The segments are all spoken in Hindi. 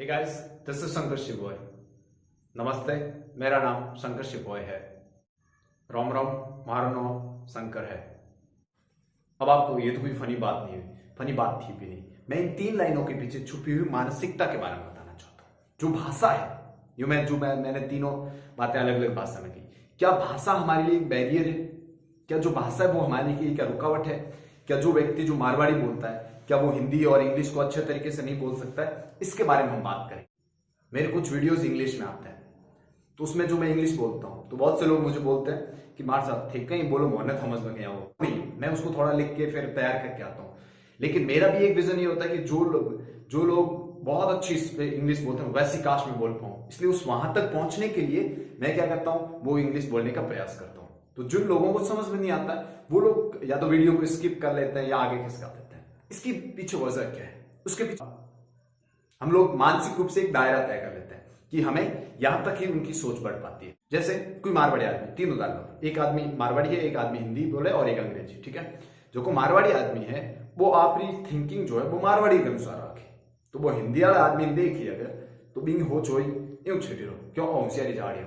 Hey guys, this is Shankar Shivoy. नमस्ते, मेरा नाम शंकर शिवॉय है। रोम रोम, मारो नाम शंकर है। अब आपको ये तो कोई फनी बात नहीं हुई, फनी बात थी भी नहीं। मैं इन 3 लाइनों के पीछे छुपी हुई मानसिकता के बारे में बताना चाहता हूँ। जो भाषा है, मैंने तीनों बातें अलग अलग भाषा में की। क्या भाषा हमारे लिए एक बैरियर है? क्या जो भाषा है वो हमारे लिए क्या रुकावट है? क्या जो व्यक्ति जो मारवाड़ी बोलता है, क्या वो हिंदी और इंग्लिश को अच्छे तरीके से नहीं बोल सकता है? इसके बारे में हम बात करें। मेरे कुछ वीडियोस इंग्लिश में आते हैं, तो उसमें जो मैं इंग्लिश बोलता हूँ, तो बहुत से लोग मुझे बोलते हैं कि मार साहब ठीक कहीं बोलो, मोहन समझ में गया हो नहीं। मैं उसको थोड़ा लिख के फिर तैयार करके आता हूँ। लेकिन मेरा भी एक विजन ये होता है कि जो लोग बहुत अच्छी इंग्लिश बोलते हैं वैसी काश में बोल पाऊँ। इसलिए उस वहां तक पहुंचने के लिए मैं क्या करता हूँ, वो इंग्लिश बोलने का प्रयास करता हूँ। तो जिन लोगों को समझ में नहीं आता वो लोग या तो वीडियो को स्किप कर लेते हैं या आगे खिसका देते हैं। इसके पीछे वजह क्या है? उसके पीछे हम लोग मानसिक रूप से एक दायरा तय कर लेते हैं कि हमें यहां तक ही उनकी सोच बढ़ पाती है। जैसे कोई मारवाड़ी आदमी, 3 उदाहरण, एक आदमी मारवाड़ी है, एक आदमी हिंदी बोले और एक अंग्रेजी, ठीक है। जो को मारवाड़ी आदमी है वो अपनी थिंकिंग जो है वो मारवाड़ी के अनुसार रखे, तो वो हिंदी वाला आदमी देखिए अगर तो बिंग हो चोई यूं छेड़ी रहो क्यों होशियारी झाड़ी,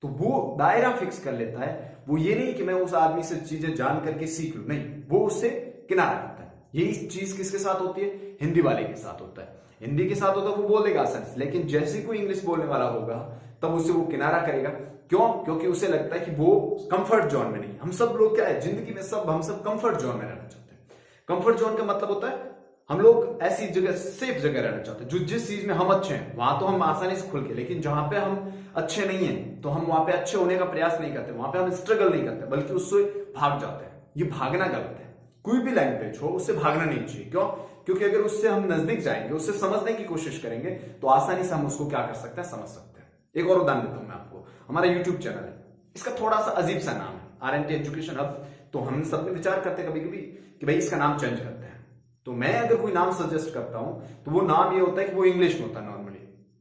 तो वो दायरा फिक्स कर लेता है। वो ये नहीं कि मैं उस आदमी से चीजें जान करके सीख लूं, नहीं, वो उससे किनारा करता है। यही चीज किसके साथ होती है? हिंदी वाले के साथ होता है। हिंदी के साथ होता है वो बोलेगा आसानी से, लेकिन जैसे कोई इंग्लिश बोलने वाला होगा तब उससे वो किनारा करेगा। क्यों? क्योंकि उसे लगता है कि वो कंफर्ट जोन में नहीं। हम सब लोग क्या है जिंदगी में, हम सब कंफर्ट जोन में रहना चाहते हैं। कंफर्ट जोन का मतलब होता है हम लोग ऐसी जगह, सेफ जगह रहना चाहते हैं जो जिस चीज में हम अच्छे हैं वहां तो हम आसानी से खुल के, लेकिन जहां पे हम अच्छे नहीं हैं तो हम वहां पे अच्छे होने का प्रयास नहीं करते, वहां पे हम स्ट्रगल नहीं करते, बल्कि उससे भाग जाते हैं। ये भागना गलत है। कोई भी लैंग्वेज हो उससे भागना नहीं चाहिए। क्यों? क्योंकि अगर उससे हम नजदीक जाएंगे, उससे समझने की कोशिश करेंगे तो आसानी से हम उसको क्या कर सकते हैं, समझ सकते हैं। एक और उदाहरण देता हूं मैं आपको। हमारा यूट्यूब चैनल है, इसका थोड़ा सा अजीब सा नाम है, RNT एजुकेशन हब। तो हम सब विचार करते हैं कभी कभी कि भाई इसका नाम चेंज करते हैं। तो मैं अगर कोई नाम सजेस्ट करता हूं तो वो नाम ये होता है कि वो इंग्लिश में होता है नॉर्मली।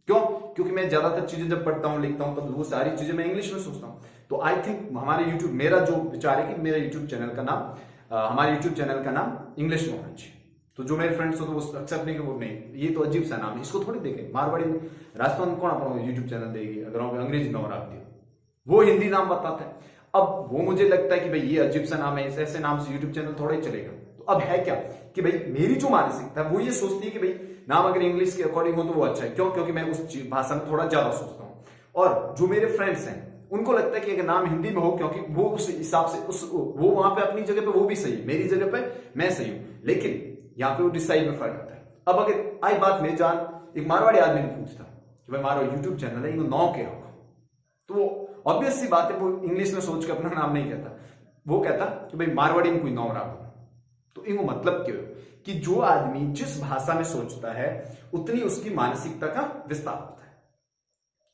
क्यों? क्योंकि मैं ज्यादातर चीजें जब पढ़ता हूं, लिखता हूं, तब वो सारी चीजें मैं इंग्लिश में सोचता हूं। तो आई थिंक हमारे यूट्यूब, मेरा जो विचार है कि मेरा यूट्यूब चैनल का नाम, हमारे यूट्यूब चैनल का नाम इंग्लिश में होना चाहिए। तो जो मेरे फ्रेंड्स हो तो वो एक्सेप्ट नहीं, वो नहीं, ये तो अजीब सा नाम है, इसको थोड़ी देखें। मारवाड़ी में राजस्थान में कौन अपना यूट्यूब चैनल देगी अगर हम अंग्रेजी नाम रख दिया, वो हिंदी नाम बताते हैं। अब वो मुझे लगता है कि भाई ये अजीब सा नाम है, ऐसे नाम से यूट्यूब चैनल थोड़ा ही चलेगा। तो अब है क्या कि भाई मेरी जो मानसिकता है वो ये सोचती है कि भाई नाम अगर इंग्लिश के अकॉर्डिंग हो तो वो अच्छा है। क्यों? क्योंकि मैं उस भाषा में थोड़ा ज्यादा सोचता हूं। और जो मेरे फ्रेंड्स हैं उनको लगता है कि अगर नाम हिंदी में हो, क्योंकि वो उस हिसाब से वो वहां पे अपनी जगह पे वो भी सही है, मेरी जगह पे मैं सही हूं, लेकिन यहाँ पे वो डिसाइड में फर्क आता है। अब अगर आई बात में जान एक मारवाड़ी आदमी ने पूछता कि भाई मारो यूट्यूब चैनल है, इनको नौ क्या होगा, तो वो ऑब्वियस सी बात है वो इंग्लिश में सोच के अपना नाम नहीं कहता, वो कहता कि भाई मारवाड़ी में कोई नौ रखो। तो इनको मतलब क्यों कि जो आदमी जिस भाषा में सोचता है उतनी उसकी मानसिकता का विस्तार होता है।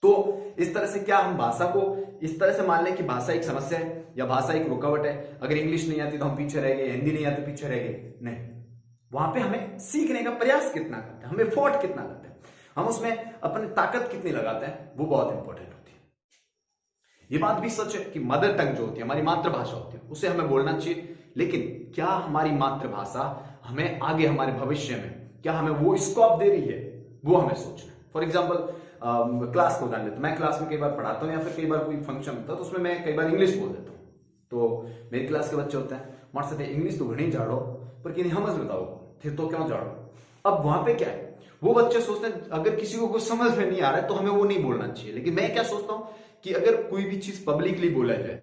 तो इस तरह से क्या हम भाषा को इस तरह से मान लें कि भाषा एक समस्या है या भाषा एक रुकावट है? अगर इंग्लिश नहीं आती तो हम पीछे रह गए, हिंदी नहीं आती पीछे रह गए? नहीं। वहां पे हमें सीखने का प्रयास कितना करते हैं, हम एफर्ट कितना करते हैं, हम उसमें अपनी ताकत कितनी लगाते हैं, वो बहुत इंपॉर्टेंट होती है। ये बात भी सच है कि मदर टंग जो होती है, हमारी मातृभाषा होती है, उसे हमें बोलना चाहिए। लेकिन क्या हमारी मातृभाषा हमें आगे हमारे भविष्य में क्या हमें वो स्कोप दे रही है, वो हमें सोचना है। फॉर एग्जाम्पल क्लास को उदाहरण लेते, मैं क्लास में कई बार पढ़ाता हूँ या फिर कई बार कोई फंक्शन होता है तो उसमें मैं कई बार इंग्लिश बोल देता हूँ। तो मेरी क्लास के बच्चे होते हैं, मार सकते इंग्लिश तो घनी झाड़ो पर कि नहीं समझ बताओ फिर तो क्यों झाड़ो। अब वहां पे क्या है, वो बच्चे सोचते हैं अगर किसी को कुछ समझ में नहीं आ रहा है तो हमें वो नहीं बोलना चाहिए। लेकिन मैं क्या सोचता हूं कि अगर कोई भी चीज पब्लिकली बोला जाए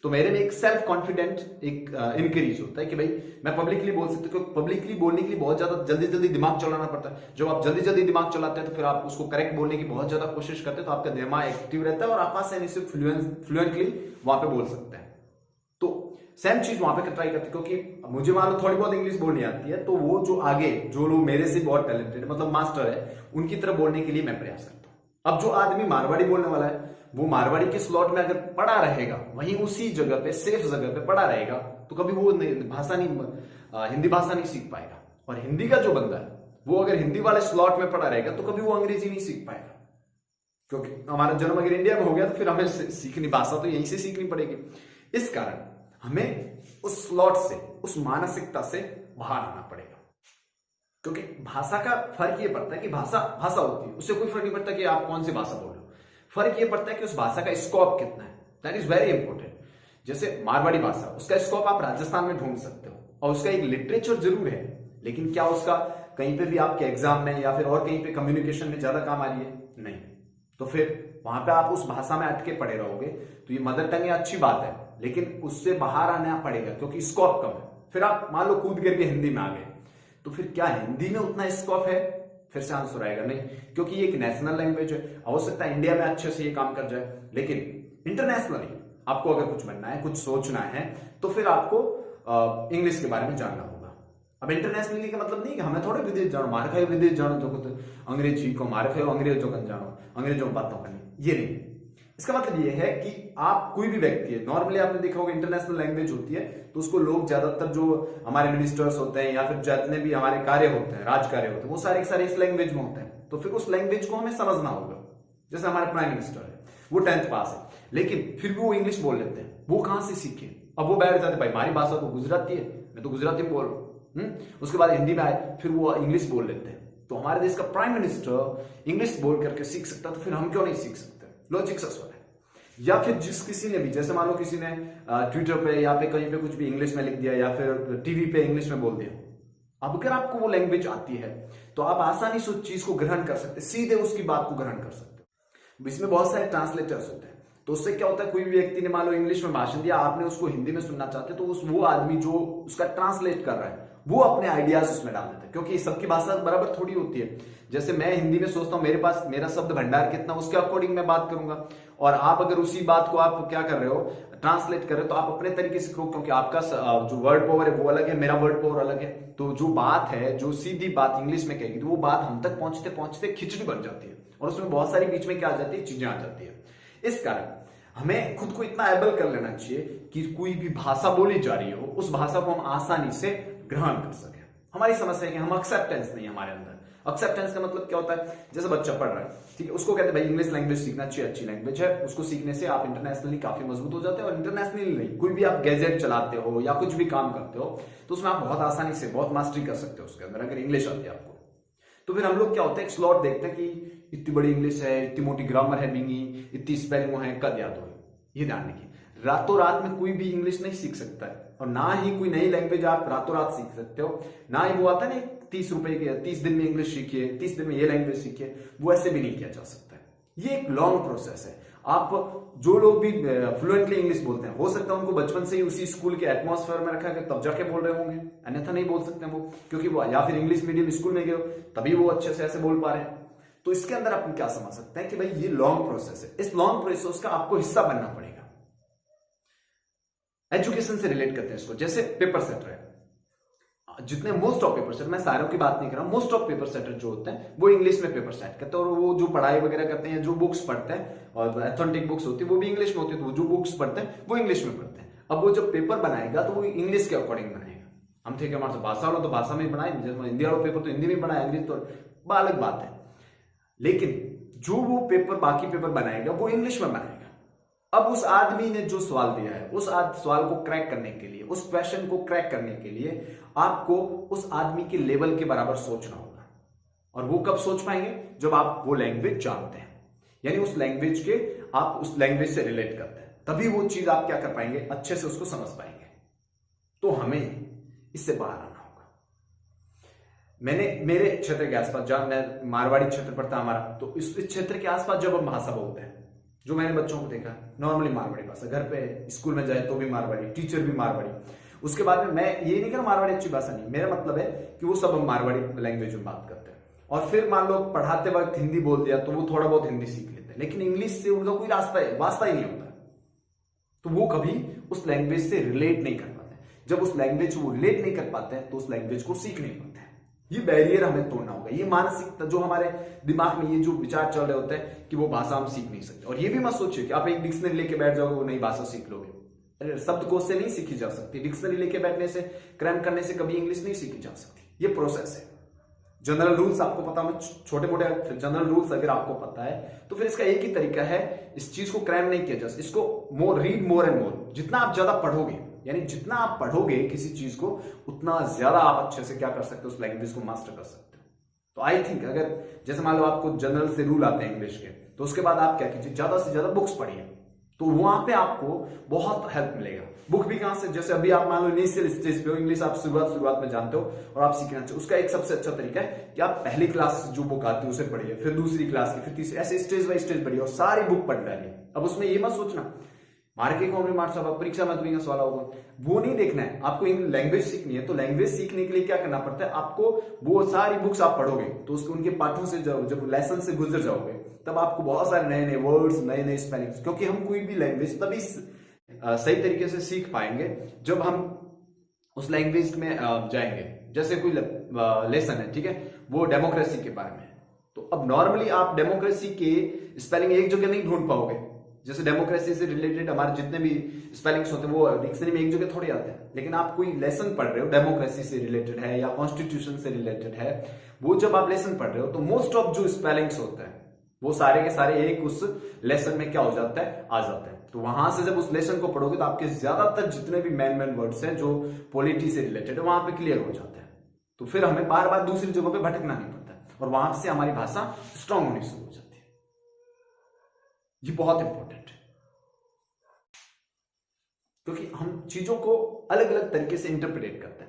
तो मेरे में एक सेल्फ कॉन्फिडेंट एक इंक्रीज होता है कि भाई मैं पब्लिकली बोल सकता हूँ। क्योंकि पब्लिकली बोलने के लिए बहुत ज्यादा जल्दी जल्दी दिमाग चलाना पड़ता है। जब आप जल्दी जल्दी दिमाग चलाते हैं तो फिर आप उसको करेक्ट बोलने की बहुत ज्यादा कोशिश करते हैं, तो आपका दिमाग एक्टिव रहता है और आप आसानी से फ्लुएंटली वहां पे बोल सकते हैं। तो सेम चीज वहां पे ट्राई करते हैं, क्योंकि मुझे मान लो थोड़ी बहुत इंग्लिश बोलनी आती है तो वो जो आगे जो लोग मेरे से बहुत टैलेंटेड मतलब मास्टर है उनकी तरफ बोलने के लिए मैं प्रयास करता हूं। अब जो आदमी मारवाड़ी बोलने वाला है वो मारवाड़ी के स्लॉट में अगर पड़ा रहेगा, वहीं उसी जगह पे सेफ जगह पे पड़ा रहेगा, तो कभी वो भाषा नहीं, हिंदी भाषा नहीं सीख पाएगा। और हिंदी का जो बंदा है वो अगर हिंदी वाले स्लॉट में पड़ा रहेगा तो कभी वो अंग्रेजी नहीं सीख पाएगा। क्योंकि हमारा जन्म अगर इंडिया में हो गया तो फिर हमें सीखनी भाषा तो यहीं से सीखनी पड़ेगी। इस कारण हमें उस स्लॉट से, उस मानसिकता से बाहर आना पड़ेगा। क्योंकि भाषा का फर्क ये पड़ता है कि भाषा भाषा होती है, उससे कोई फर्क नहीं पड़ता कि आप कौन सी भाषा बोल रहे हो। फर्क ये पड़ता है कि उस भाषा का स्कोप कितना है। That is very important. जैसे मारवाड़ी भाषा, उसका स्कोप आप राजस्थान में ढूंढ सकते हो और उसका एक लिटरेचर जरूर है, लेकिन क्या उसका कहीं पे भी आपके एग्जाम में या फिर और कहीं पे कम्युनिकेशन में ज्यादा काम आ रही है? नहीं। तो फिर वहां पे आप उस भाषा में अटके पड़े रहोगे तो ये मदर टंग अच्छी बात है, लेकिन उससे बाहर आना पड़ेगा क्योंकि स्कोप कम है। फिर आप मान लो कूद करके हिंदी में आ गए, तो फिर क्या हिंदी में उतना स्कोप है? फिर से आंसर आएगा नहीं, क्योंकि ये एक नेशनल लैंग्वेज है। हो सकता है इंडिया में अच्छे से ये काम कर जाए, लेकिन इंटरनेशनली आपको अगर कुछ बनना है, कुछ सोचना है, तो फिर आपको इंग्लिश के बारे में जानना होगा। अब इंटरनेशनली का मतलब नहीं कि हमें थोड़े विदेश जानो, मार खाओ विदेश जानो, जो कुछ अंग्रेजी को मार खाओ, अंग्रेजों को जानो, अंग्रेजों बातों करनी, ये नहीं। इसका मतलब ये है कि आप कोई भी व्यक्ति है, नॉर्मली आपने देखा होगा इंटरनेशनल लैंग्वेज होती है तो उसको लोग ज्यादातर जो हमारे मिनिस्टर्स होते हैं या फिर जितने भी हमारे कार्य होते हैं, राज कार्य होते हैं, वो सारे के सारे इस लैंग्वेज में होते हैं। तो फिर उस लैंग्वेज को हमें समझना होगा। जैसे हमारे प्राइम मिनिस्टर है, वो 10th पास है, लेकिन फिर भी वो इंग्लिश बोल लेते हैं। वो कहां से सीखे? अब वो बैठ जाते भाई हमारी भाषा तो गुजराती है, मैं तो गुजराती में बोल रहा हूँ। उसके बाद हिंदी में आए, फिर वो इंग्लिश बोल लेते हैं। तो हमारे देश का प्राइम मिनिस्टर इंग्लिश बोल करके सीख सकता, तो फिर हम क्यों नहीं सीख सकते? लॉजिक सवाल है। या फिर जिस किसी ने भी, जैसे मान लो किसी ने ट्विटर पे या पे कहीं पे कुछ भी इंग्लिश में लिख दिया या फिर टीवी पे इंग्लिश में बोल दिया, अब अगर आपको वो लैंग्वेज आती है तो आप आसानी से उस चीज को ग्रहण कर सकते, सीधे उसकी बात को ग्रहण कर सकते। इसमें बहुत सारे ट्रांसलेटर्स होते हैं, तो उससे क्या होता है, कोई भी व्यक्ति ने मान लो इंग्लिश में भाषण दिया, आपने उसको हिंदी में सुनना चाहते तो वो आदमी जो उसका ट्रांसलेट कर रहा है वो अपने आइडियाज उसमें डाल देता है, क्योंकि सबकी भाषा बराबर थोड़ी होती है। जैसे मैं हिंदी में सोचता हूं मेरे पास मेरा शब्द भंडार कितना, उसके अकॉर्डिंग मैं बात करूंगा, और आप अगर उसी बात को आप क्या कर रहे हो, ट्रांसलेट कर रहे हो, तो आप अपने तरीके से करो, क्योंकि आपका जो वर्ड पावर है वो अलग है, मेरा वर्ड पावर अलग है। तो जो बात है, जो सीधी बात इंग्लिश में कहेगी, तो वो बात हम तक पहुंचते पहुंचते खिचड़ी बन जाती है और उसमें बहुत सारी बीच में क्या आ जाती है, चीजें आ जाती है। इस कारण हमें खुद को इतना एबल कर लेना चाहिए कि कोई भी भाषा बोली जा रही हो, उस भाषा को हम आसानी से ग्रहण कर सके। हमारी समस्या है कि हम एक्सेप्टेंस नहीं है हमारे अंदर। एक्सेप्टेंस का मतलब क्या होता है, जैसे बच्चा पढ़ रहा है, ठीक है, उसको कहते हैं भाई इंग्लिश लैंग्वेज सीखना चाहिए, अच्छी लैंग्वेज है, उसको सीखने से आप इंटरनेशनली काफी मजबूत हो जाते हैं। और इंटरनेशनली नहीं, कोई भी आप गैजेट चलाते हो या कुछ भी काम करते हो तो उसमें आप बहुत आसानी से बहुत मास्टरी कर सकते हो उसके अंदर, अगर इंग्लिश आती है आपको। तो फिर हम लोग क्या होता है, एक स्लॉट देखते हैं कि इतनी बड़ी इंग्लिश है, इतनी मोटी ग्रामर है, बिंगी इतनी स्पेलिंग है, कद याद हो। ये ध्यान रखिए, रातों रात में कोई भी इंग्लिश नहीं सीख सकता है, और ना ही कोई नई लैंग्वेज आप रातों रात सीख सकते हो। ना ही वो आता है ना 30 रुपए के 30 दिन में इंग्लिश सीखिए, 30 दिन में ये लैंग्वेज सीखिए, वो ऐसे भी नहीं किया जा सकता है। ये एक लॉन्ग प्रोसेस है। आप जो लोग भी फ्लुएंटली इंग्लिश बोलते हैं, हो सकता है उनको बचपन से ही उसी स्कूल के एटमॉस्फेयर में रखा गया तब जाके बोल रहे होंगे, अन्यथा नहीं बोल सकते वो, क्योंकि वो या फिर इंग्लिश मीडियम स्कूल में गए तभी वो अच्छे से ऐसे बोल पा रहे हैं। तो इसके अंदर अपन क्या समझ सकते हैं कि भाई ये लॉन्ग प्रोसेस है, इस लॉन्ग प्रोसेस का आपको हिस्सा बनना पड़ेगा। एजुकेशन से रिलेट करते हैं इसको, जैसे पेपर सेटर है, जितने मोस्ट ऑफ पेपर सेटर, मैं सारों की बात नहीं कर रहा हूं, मोस्ट ऑफ पेपर सेटर जो होते हैं वो इंग्लिश में पेपर सेट करते हैं, और वो जो पढ़ाई वगैरह करते हैं, जो बुक्स पढ़ते हैं, और एथेंटिक बुक्स होती है वो भी इंग्लिश में होती है, तो वो जो बुक्स पढ़ते हैं वो इंग्लिश में पढ़ते हैं। अब वो जब पेपर बनाएगा तो वो इंग्लिश के अकॉर्डिंग बनाएगा। हम थे हमारे से भाषा वालों तो भाषा में बनाए, हिंदी वालों पेपर तो हिंदी में बनाए, अंग्रेजी तो अलग बात है, लेकिन जो वो पेपर बाकी पेपर बनाएगा वो इंग्लिश में बनाएगा। अब उस आदमी ने जो सवाल दिया है, उस सवाल को क्रैक करने के लिए, उस क्वेश्चन को क्रैक करने के लिए आपको उस आदमी के लेवल के बराबर सोचना होगा। और वो कब सोच पाएंगे, जब आप वो लैंग्वेज जानते हैं, यानी उस लैंग्वेज के आप उस लैंग्वेज से रिलेट करते हैं, तभी वो चीज आप क्या कर पाएंगे, अच्छे से उसको समझ पाएंगे। तो हमें इससे बाहर आना होगा। मैंने मेरे क्षेत्र के आसपास, जहां मैं मारवाड़ी क्षेत्र पड़ता हमारा, तो इस क्षेत्र के आसपास जब हम भाषा बोलते हैं, जो मैंने बच्चों को देखा, नॉर्मली मारवाड़ी भाषा, घर पे स्कूल में जाए तो भी मारवाड़ी, टीचर भी मारवाड़ी। उसके बाद में मैं ये नहीं कह रहा मारवाड़ी अच्छी भाषा नहीं, मेरा मतलब है कि वो सब हम मारवाड़ी लैंग्वेज में बात करते हैं। और फिर मान लो पढ़ाते वक्त हिंदी बोल दिया तो वो थोड़ा बहुत हिंदी सीख लेते हैं, लेकिन इंग्लिश से उनका कोई वास्ता ही नहीं होता, तो वो कभी उस लैंग्वेज से रिलेट नहीं कर पाते। जब उस लैंग्वेज को रिलेट नहीं कर पाते हैं तो उस लैंग्वेज को सीख नहीं पाते हैं। ये बैरियर हमें तोड़ना होगा। ये मानसिकता जो हमारे दिमाग में ये जो विचार चल रहे होते हैं कि वो भाषा हम सीख नहीं सकते, और ये भी मत सोचिए कि आप एक डिक्शनरी लेके बैठ जाओगे वो नई भाषा सीख लोगे। अरे शब्दकोश से नहीं सीखी जा सकती, डिक्शनरी लेके बैठने से, क्रैम करने से कभी इंग्लिश नहीं सीखी जा सकती। ये प्रोसेस है। जनरल रूल्स आपको पता हो, छोटे मोटे जनरल रूल्स अगर आपको पता है तो फिर इसका एक ही तरीका है, इस चीज को क्रैम नहीं किया जा सकता, इसको रीड मोर एंड मोर। जितना आप ज्यादा पढ़ोगे, यानी जितना आप पढ़ोगे किसी चीज को उतना ज्यादा आप अच्छे से क्या कर सकते हो, उस लैंग्वेज को मास्टर कर सकते हो। तो आई थिंक अगर जैसे मान लो आपको जनरल से रूल आते हैं इंग्लिश के, तो उसके बाद आप क्या कीजिए, ज्यादा से ज्यादा बुक्स पढ़िए, तो वहां पे आपको बहुत हेल्प मिलेगा। बुक भी कहां से, जैसे अभी आप मान लो इनिशियल स्टेज पे हो, इंग्लिश आप शुरुआत में जानते हो और आप सीखना चाहिए, उसका एक सबसे अच्छा तरीका है कि आप पहली क्लास जो बुक आती है उसे पढ़िए, फिर दूसरी क्लास की, फिर तीसरी, ऐसे स्टेज बाय स्टेज पढ़िए और सारी बुक पढ़ डालिए। अब उसमें ये मत सोचना मार्क के कौन मार्क्स अब परीक्षा में तुम्हें सवाल होगा, वो नहीं देखना है। आपको लैंग्वेज सीखनी है, तो लैंग्वेज सीखने के लिए क्या करना पड़ता है, आपको वो सारी बुक्स आप पढ़ोगे तो उसके उनके पाठों से जब लेसन से गुजर जाओगे तब आपको बहुत सारे नए नए वर्ड्स, नए नए स्पेलिंग्स, क्योंकि हम कोई भी लैंग्वेज तभी सही तरीके से सीख पाएंगे जब हम उस लैंग्वेज में जाएंगे। जैसे कोई लेसन है, ठीक है, वो डेमोक्रेसी के बारे में, तो अब नॉर्मली आप डेमोक्रेसी के स्पेलिंग एक जगह नहीं ढूंढ पाओगे। जैसे डेमोक्रेसी से रिलेटेड हमारे जितने भी स्पेलिंग्स होते हैं वो डिक्शनरी में एक जगह थोड़ी आते हैं, लेकिन आप कोई लेसन पढ़ रहे हो डेमोक्रेसी से रिलेटेड है या कॉन्स्टिट्यूशन से रिलेटेड है, वो जब आप लेसन पढ़ रहे हो तो मोस्ट ऑफ जो स्पेलिंग्स होते हैं वो सारे के सारे एक उस लेसन में क्या हो जाता है, आ जाते हैं। तो वहां से जब उस लेसन को पढ़ोगे तो आपके ज्यादातर जितने भी मेन वर्ड्स हैं जो पॉलिटी से रिलेटेड है वहां पे क्लियर हो जाते हैं। तो फिर हमें बार बार दूसरी जगहों पे भटकना नहीं पड़ता और वहां से हमारी भाषा स्ट्रांग होनी शुरू हो जाती है। ये बहुत इंपॉर्टेंट है क्योंकि हम चीजों को अलग अलग तरीके से इंटरप्रेट करते हैं,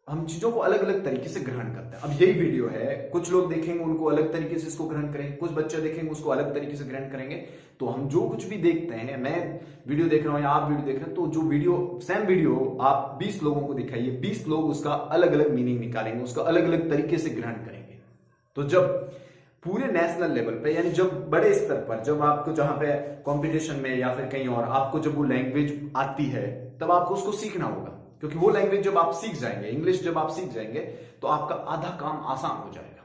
हम चीजों को अलग अलग तरीके से ग्रहण करते हैं। अब यही वीडियो है, कुछ लोग देखेंगे उनको अलग तरीके से इसको ग्रहण करेंगे, कुछ बच्चे देखेंगे उसको अलग तरीके से ग्रहण करेंगे। तो हम जो कुछ भी देखते हैं, मैं वीडियो देख रहा हूं या आप वीडियो देख रहे हैं, तो जो वीडियो सेम वीडियो आप 20 लोगों को दिखाइए, 20 लोग उसका अलग अलग मीनिंग निकालेंगे, उसका अलग अलग तरीके से ग्रहण करेंगे। तो जब पूरे नेशनल लेवल पे, यानी जब बड़े स्तर पर, जब आपको जहां पे कंपटीशन में या फिर कहीं और आपको जब वो लैंग्वेज आती है तब आपको उसको सीखना होगा, क्योंकि वो लैंग्वेज जब आप सीख जाएंगे, इंग्लिश जब आप सीख जाएंगे तो आपका आधा काम आसान हो जाएगा।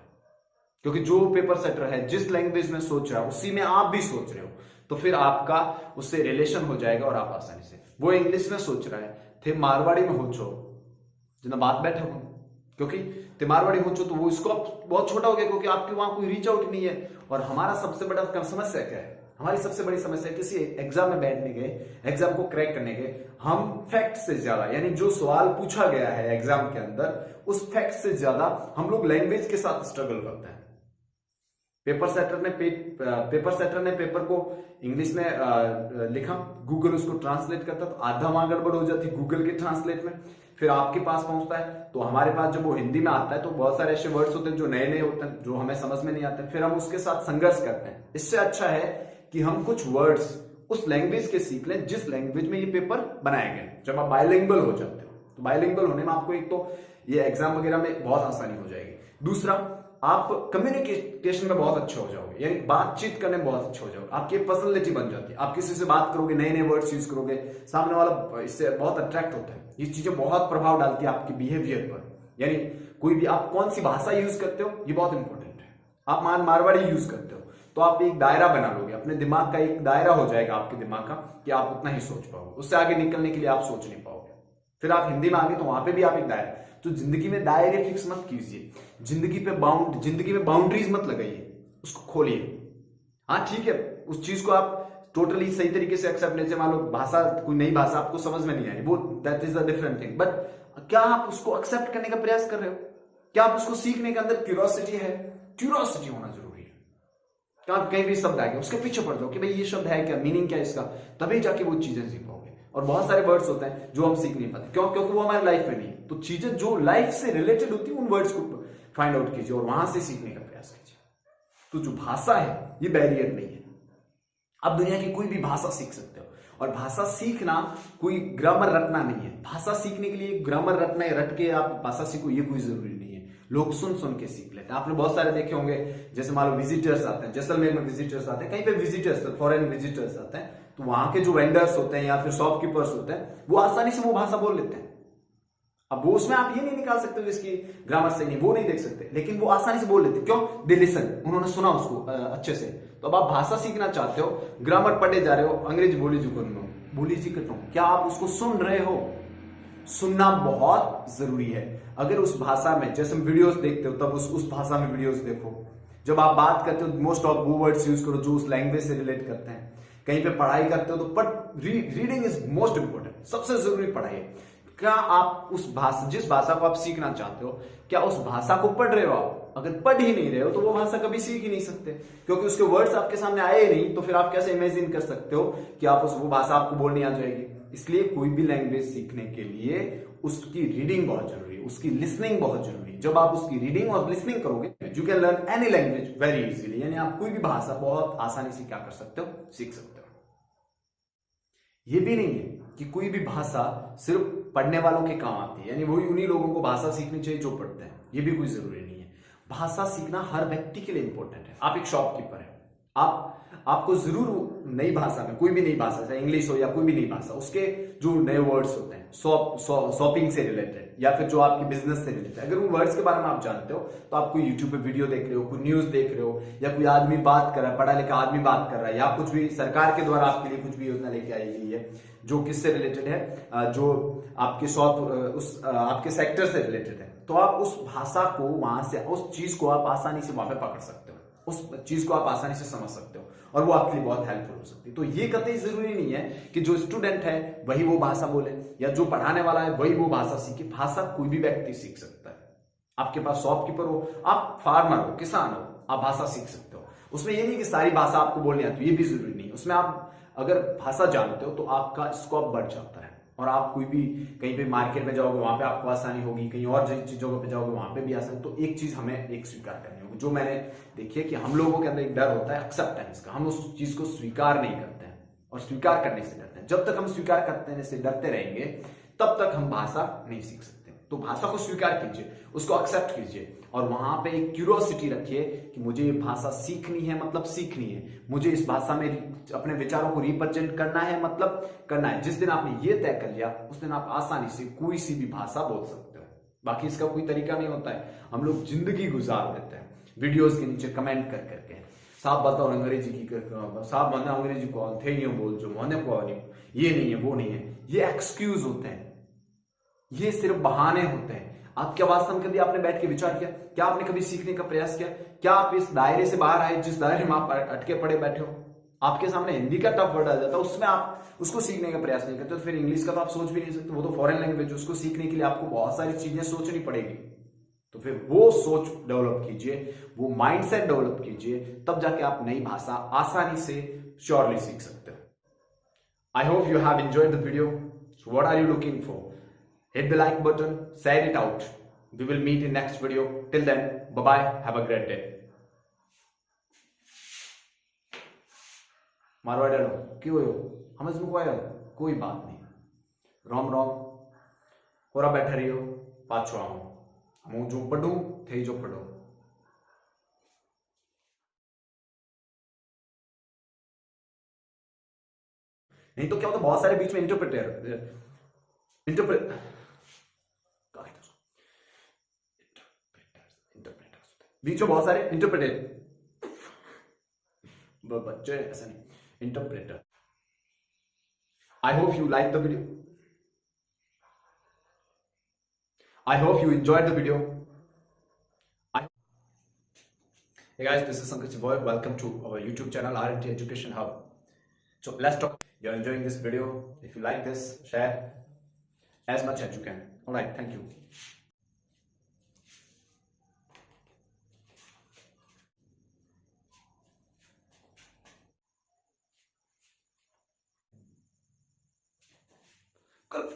क्योंकि जो पेपर सेटर है जिस लैंग्वेज में सोच रहा है उसी में आप भी सोच रहे हो, तो फिर आपका उससे रिलेशन हो जाएगा और आप आसानी से, वो इंग्लिश में सोच रहा है थे मारवाड़ी में हो छो जितना बात बैठे हो, क्योंकि ते मारवाड़ी हो छो तो वो स्कोप बहुत छोटा हो गया क्योंकि आपके वहां कोई रीच आउट नहीं है। और हमारा सबसे बड़ा समस्या क्या है, हमारी सबसे बड़ी समस्या किसी एग्जाम में बैठने गए, एग्जाम को क्रैक करने गए, हम फैक्ट से ज्यादा, यानी जो सवाल पूछा गया है एग्जाम के अंदर उस फैक्ट से ज्यादा हम लोग लैंग्वेज के साथ स्ट्रगल करते हैं। पेपर सेटर ने पेपर को इंग्लिश में लिखा, गूगल उसको ट्रांसलेट करता तो आधा वहां गड़बड़ हो जाती गूगल के ट्रांसलेट में, फिर आपके पास पहुंचता है तो हमारे पास जब वो हिंदी में आता है तो बहुत सारे ऐसे वर्ड्स होते हैं जो नए नए होते हैं जो हमें समझ में नहीं आते, फिर हम उसके साथ संघर्ष करते हैं। इससे अच्छा है कि हम कुछ वर्ड्स उस लैंग्वेज के सीख लें जिस लैंग्वेज में ये पेपर बनाए गए। जब आप बायलिंगुअल हो जाते हो तो बायलिंगुअल होने में आपको एक तो ये एग्जाम वगैरह में बहुत आसानी हो जाएगी, दूसरा आप कम्युनिकेशन में बहुत अच्छे हो जाओगे, यानी बातचीत करने में बहुत अच्छे हो जाओगे, आपकी पर्सनैलिटी बन जाती है, आप किसी से बात करोगे नए नए वर्ड्स यूज करोगे, सामने वाला इससे बहुत अट्रैक्ट होता है। ये चीजें बहुत प्रभाव डालती है आपके बिहेवियर पर, यानी कोई भी आप कौन सी भाषा यूज करते हो ये बहुत इंपॉर्टेंट है। आप मारवाड़ी यूज करते हो तो आप एक दायरा बना लोगे, अपने दिमाग का एक दायरा हो जाएगा आपके दिमाग का कि आप उतना ही सोच पाओगे, उससे आगे निकलने के लिए आप सोच नहीं पाओगे। फिर आप हिंदी में आगे तो वहां पे भी आप एक दायरा, तो जिंदगी में दायरे फिक्स मत कीजिए, जिंदगी में बाउंड्रीज मत लगाइए, उसको खोलिए। हाँ ठीक है, उस चीज को आप टोटली सही तरीके से एक्सेप्ट नहीं, मान लो भाषा कोई नई भाषा आपको समझ में नहीं आई, वो that is a different thing, but क्या आप उसको एक्सेप्ट करने का प्रयास कर रहे हो? क्या आप उसको सीखने के अंदर क्यूरियोसिटी है? क्यूरियोसिटी होना जरूरी है। क्या आप कहीं भी शब्द आएगा उसके पीछे पड़ जाओ कि भाई ये शब्द है क्या, मीनिंग क्या है इसका, तभी जाके वो चीजें सीख पाओगे। और बहुत सारे वर्ड्स होते हैं जो हम सीख नहीं पाते, क्योंकि वो हमारे लाइफ में नहीं। तो चीजें जो लाइफ से रिलेटेड होती है उन वर्ड्स को फाइंड आउट कीजिए और वहां से सीखने का प्रयास कीजिए। तो जो भाषा है ये बैरियर नहीं है, आप दुनिया की कोई भी भाषा सीख सकते हो। और भाषा सीखना कोई ग्रामर रटना नहीं है, भाषा सीखने के लिए ग्रामर रट के आप भाषा सीखो ये कोई जरूरी नहीं है। लोग सुन सुन के सीख लेते हैं। आपने बहुत सारे देखे होंगे, जैसे मान लो विजिटर्स आते हैं, जैसलमेर में विजिटर्स आते हैं, कहीं पे विजिटर्स फॉरेन विजिटर्स आते हैं, तो वहां के जो वेंडर्स होते हैं या फिर शॉपकीपर्स होते हैं वो आसानी से वो भाषा बोल लेते हैं। अब वो उसमें आप ये नहीं निकाल सकते इसकी ग्रामर सही नहीं, वो नहीं देख सकते, लेकिन वो आसानी से बोल लेते। क्यों? दे लिसन, उन्होंने सुना उसको अच्छे से। तो अब आप भाषा सीखना चाहते हो, ग्रामर पढ़े जा रहे हो, अंग्रेजी बोली जी करता हूं, क्या आप उसको सुन रहे हो? सुनना बहुत जरूरी है। अगर उस भाषा में, जैसे वीडियोस देखते हो तब उस भाषा में वीडियोस देखो, जब आप बात करते हो मोस्ट ऑफ वो वर्ड्स यूज करो जो उस लैंग्वेज से रिलेट करते हैं, कहीं पे पढ़ाई करते हो तो रीडिंग इज मोस्ट इंपॉर्टेंट। सबसे जरूरी पढ़ाई है। क्या आप उस भाषा, जिस भाषा को आप सीखना चाहते हो, क्या उस भाषा को पढ़ रहे हो आप? अगर पढ़ ही नहीं रहे हो तो वो भाषा कभी सीख ही नहीं सकते, क्योंकि उसके वर्ड्स आपके सामने आए ही नहीं। तो फिर आप कैसे इमेजिन कर सकते हो कि आप वो भाषा आपको बोलनी आ जाएगी? इसलिए कोई भी लैंग्वेज सीखने के लिए उसकी रीडिंग बहुत जरूरी है, उसकी लिसनिंग बहुत जरूरी है। जब आप उसकी रीडिंग और लिसनिंग करोगे, you can learn any language very easily. यानी आप कोई भी भाषा बहुत आसानी से क्या कर सकते हो, सीख सकते हो। ये भी नहीं है कि कोई भी भाषा सिर्फ पढ़ने वालों के काम आती है, यानी वही उन्हीं लोगों को भाषा सीखनी चाहिए जो पढ़ते हैं। ये भी कोई जरूरी नहीं है। भाषा सीखना हर व्यक्ति के लिए इंपॉर्टेंट है। आप एक शॉपकीपर है, आपको जरूर नई भाषा में, कोई भी नई भाषा, चाहे इंग्लिश हो या कोई भी नई भाषा, उसके जो नए वर्ड्स होते हैं शॉपिंग से रिलेटेड या फिर जो आपकी बिजनेस से रिलेटेड, अगर उन वर्ड्स के बारे में आप जानते हो तो आप कोई यूट्यूब पे वीडियो देख रहे हो, कोई न्यूज देख रहे हो, या कोई आदमी बात कर रहा है, पढ़ा लिखा आदमी बात कर रहा है, या कुछ भी सरकार के द्वारा आपके लिए कुछ भी योजना लेके आई गई है जो किससे रिलेटेड है, जो आपके आपके सेक्टर से रिलेटेड है, तो आप उस भाषा को वहां से, उस चीज को आप आसानी से वहां पे पकड़ सकते हो, उस चीज को आप आसानी से समझ सकते हो और वो आपके लिए बहुत हेल्पफुल हो सकती है। तो ये कतई जरूरी नहीं है कि जो स्टूडेंट है वही वो भाषा बोले या जो पढ़ाने वाला है वही वो भाषा सीखे। भाषा कोई भी व्यक्ति सीख सकता है। आपके पास शॉपकीपर हो, आप फार्मर हो, किसान हो, आप भाषा सीख सकते हो। उसमें ये नहीं कि सारी भाषा आपको बोलनी आती है, ये भी जरूरी नहीं है। उसमें आप अगर भाषा जानते हो तो आपका स्कोप बढ़ जाता है और आप कोई भी कहीं पे मार्केट में जाओगे वहां पे आपको आसानी होगी, कहीं और चीजों पे जाओगे वहां पे भी आसानी। तो एक चीज हमें एक स्वीकार करनी होगी, जो मैंने देखी है कि हम लोगों के अंदर एक डर होता है एक्सेप्टेंस का। हम उस चीज को स्वीकार नहीं करते हैं और स्वीकार करने से डरते हैं। जब तक हम स्वीकार करने से डरते रहेंगे तब तक हम भाषा नहीं सीख सकते। तो भाषा को स्वीकार कीजिए, उसको एक्सेप्ट कीजिए और वहां पे एक क्यूरियोसिटी रखिए कि मुझे ये भाषा सीखनी है, मतलब सीखनी है। मुझे इस भाषा में अपने विचारों को रिप्रेजेंट करना है, मतलब करना है। जिस दिन आपने ये तय कर लिया उस दिन आप आसानी से कोई सी भी भाषा बोल सकते हो। बाकी इसका कोई तरीका नहीं होता है। हम लोग जिंदगी गुजार देते हैं वीडियोस के नीचे कमेंट कर करके, साहब बताओ अंग्रेजी की साहब मैंने अंग्रेजी को थे ही बोल जो मैंने को नहीं, ये नहीं है वो नहीं है। ये एक्सक्यूज होते हैं, ये सिर्फ बहाने होते हैं। आप क्या वास्तव में कभी आपने बैठ के विचार किया? क्या आपने कभी सीखने का प्रयास किया? क्या आप इस दायरे से बाहर आए जिस दायरे में आप अटके पड़े बैठे हो? आपके सामने हिंदी का टफ वर्ड आ जाता है, उसमें आप उसको सीखने का प्रयास नहीं करते, तो फिर इंग्लिश का तो आप सोच भी नहीं सकते। वो तो फॉरेन लैंग्वेज, उसको सीखने के लिए आपको बहुत सारी चीजें सोचनी पड़ेगी। तो फिर वो सोच डेवलप कीजिए, वो माइंडसेट डेवलप कीजिए, तब जाके आप नई भाषा आसानी से श्योरली सीख सकते हो। I hope you have enjoyed the video. So what are you looking for? Hit the like button, share it out. We will meet in next video. Till then, bye bye. Have a great day. Marwari डालो क्यों हो हम इसमें कोई कोई बात नहीं। रोम रोम होरा बैठे रहियो पाछो आऊं हम जो पढ़ू थे जो पढ़ो। नहीं तो क्या होता, बहुत सारे बीच में इंटरप्रेटर बीच में बहुत सारे इंटरप्रेटर बच्चे ऐसा नहीं, interpreter. I hope you like the video, I hope you enjoyed the video. Hey guys, this is Sankash Boy. Welcome to our YouTube channel R&T Education Hub. So let's talk. You're enjoying this video. If you like this, share as much as you can. Alright, thank you. Good.